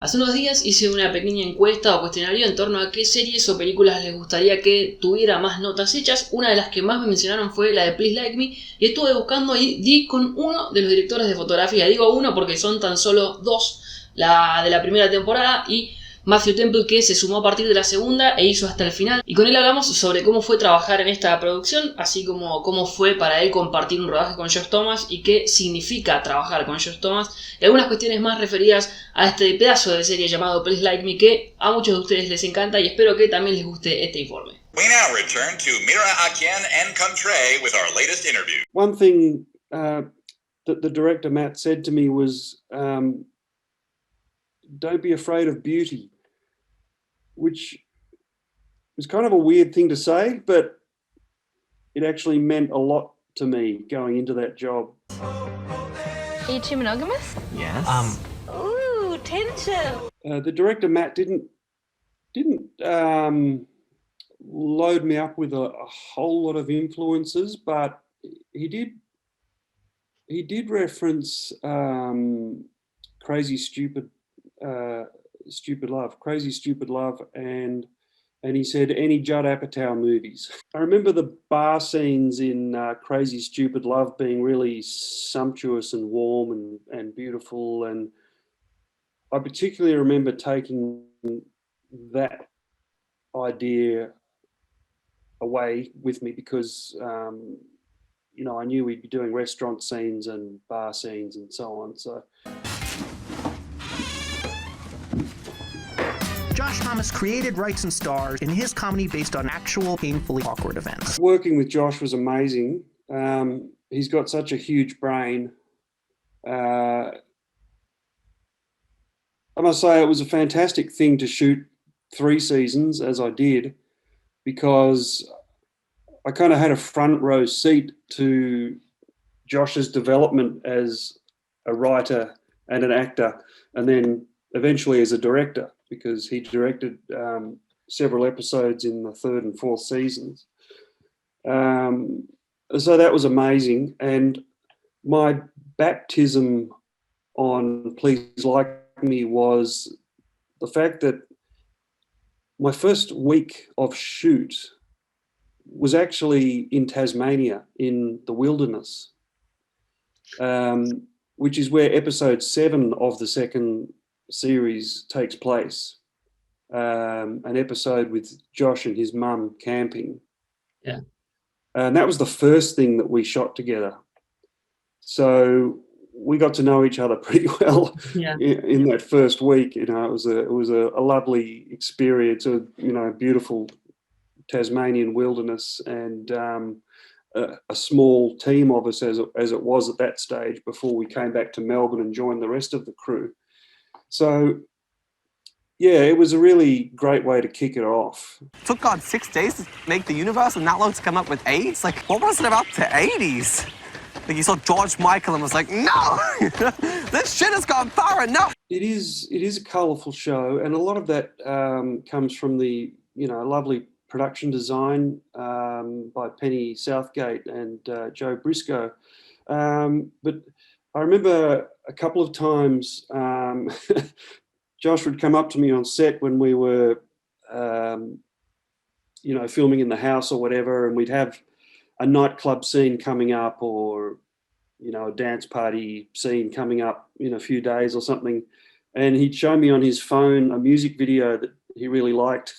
Hace unos días hice una pequeña encuesta o cuestionario en torno a qué series o películas les gustaría que tuviera más notas hechas. Una de las que más me mencionaron fue la de Please Like Me y estuve buscando y di con uno de los directores de fotografía. Digo uno porque son tan solo dos, la de la primera temporada y Matthew Temple, que se sumó a partir de la segunda e hizo hasta el final. Y con él hablamos sobre cómo fue trabajar en esta producción, así como cómo fue para él compartir un rodaje con Josh Thomas y qué significa trabajar con Josh Thomas, y algunas cuestiones más referidas a este pedazo de serie llamado Please Like Me, que a muchos de ustedes les encanta, y espero que también les guste este informe. We now return to Mira Akian and Contre with our latest interview. One thing that the director Matt said to me was, don't be afraid of beauty, which was kind of a weird thing to say, but it actually meant a lot to me going into that job. Are you too monogamous? Yes. Ooh, tension. The director Matt didn't load me up with a whole lot of influences, but he did reference Crazy Stupid Love, and he said any Judd Apatow movies. I remember the bar scenes in Crazy Stupid Love being really sumptuous and warm and beautiful, and I particularly remember taking that idea away with me because I knew we'd be doing restaurant scenes and bar scenes and so on. So Josh Thomas created, writes, and stars in his comedy based on actual painfully awkward events. Working with Josh was amazing. He's got such a huge brain. I must say it was a fantastic thing to shoot 3 seasons as I did, because I kind of had a front row seat to Josh's development as a writer and an actor, and then eventually as a director, because he directed several episodes in the 3rd and 4th seasons. So that was amazing. And my baptism on Please Like Me was the fact that my first week of shoot was actually in Tasmania, in the wilderness, which is where episode 7 of the second series takes place. An episode with Josh and his mum camping. Yeah. And that was the first thing that we shot together. So we got to know each other pretty well in that first week. It was a lovely experience, a beautiful Tasmanian wilderness, and a small team of us as it was at that stage before we came back to Melbourne and joined the rest of the crew. So yeah, it was a really great way to kick it off. It took God 6 days to make the universe and that long to come up with AIDS? Like, what was it about the 80s? Like, you saw George Michael and was like, no, this shit has gone far enough. It is a colourful show, and a lot of that comes from the lovely production design by Penny Southgate and Joe Briscoe. But I remember a couple of times Josh would come up to me on set when we were, filming in the house or whatever, and we'd have a nightclub scene coming up, or a dance party scene coming up in a few days or something, and he'd show me on his phone a music video that he really liked,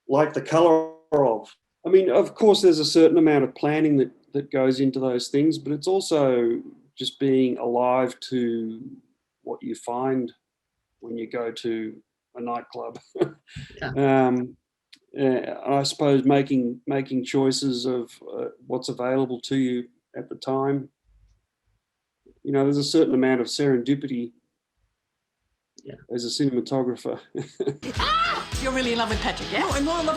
like the colour of. I mean, of course, there's a certain amount of planning that goes into those things, but it's also just being alive to what you find when you go to a nightclub. I suppose making choices of what's available to you at the time. There's a certain amount of serendipity as a cinematographer. You're really in love with Patrick, yeah? No, I'm not in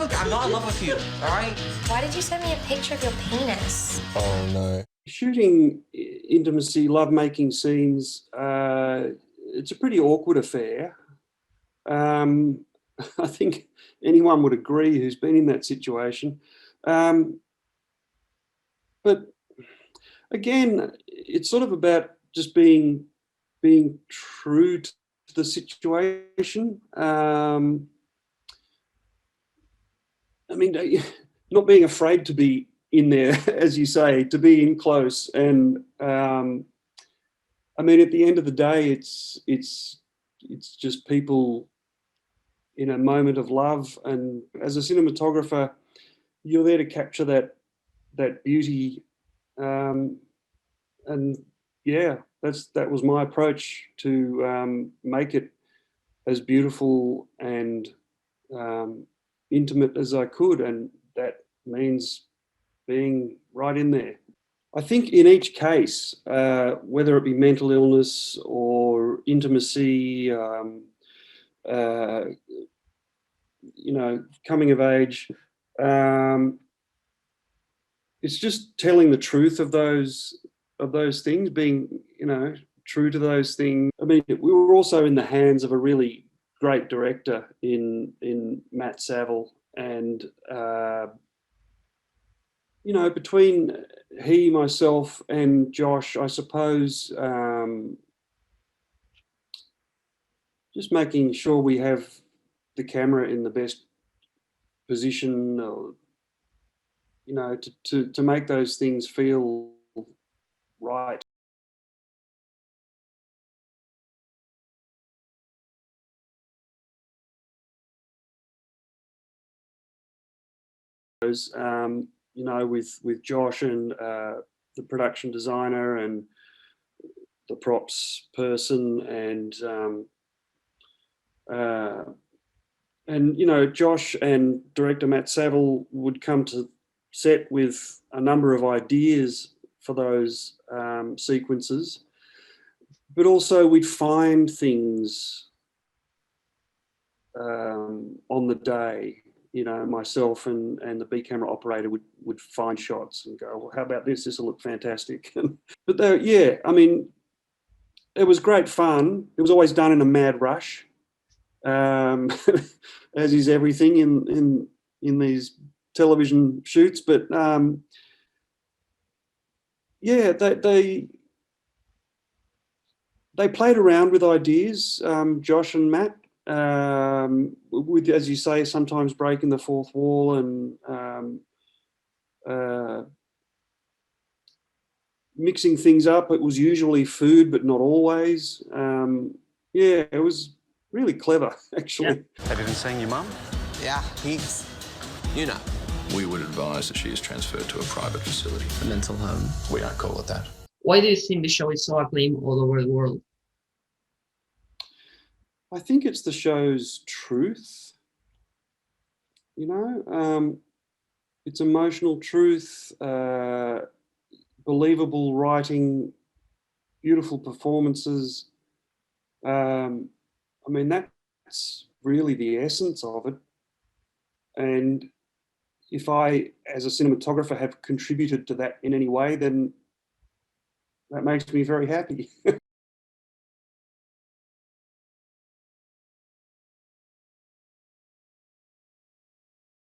love with you, all right? Why did you send me a picture of your penis? Oh, no. Shooting intimacy, lovemaking scenes, it's a pretty awkward affair. I think anyone would agree who's been in that situation. But again, it's sort of about just being true to the situation. I mean, not being afraid to be in there, as you say, to be in close. And I mean, at the end of the day, it's just people in a moment of love. And as a cinematographer, you're there to capture that beauty. And yeah, that was my approach to make it as beautiful and intimate as I could, and that means being right in there. I think in each case, whether it be mental illness or intimacy, coming of age, it's just telling the truth of those things, being, true to those things. I mean, we were also in the hands of a really great director in Matt Saville, and between he, myself, and Josh, I suppose, just making sure we have the camera in the best position, or, to make those things feel right. With Josh and the production designer and the props person, and Josh and director Matt Saville would come to set with a number of ideas for those sequences, but also we'd find things on the day. Myself and the B camera operator would find shots and go, well, how about this? This will look fantastic. But I mean, it was great fun. It was always done in a mad rush, as is everything in these television shoots. But they played around with ideas, Josh and Matt. With, as you say, sometimes breaking the fourth wall and mixing things up. It was usually food, but not always. It was really clever, actually. Yeah. Have you been seeing your mum? Yeah, heaps. We would advise that she is transferred to a private facility. A mental home. We don't call it that. Why do you think the show is so acclaimed all over the world? I think it's the show's truth. It's emotional truth, believable writing, beautiful performances. I mean, that's really the essence of it. And if I, as a cinematographer, have contributed to that in any way, then that makes me very happy.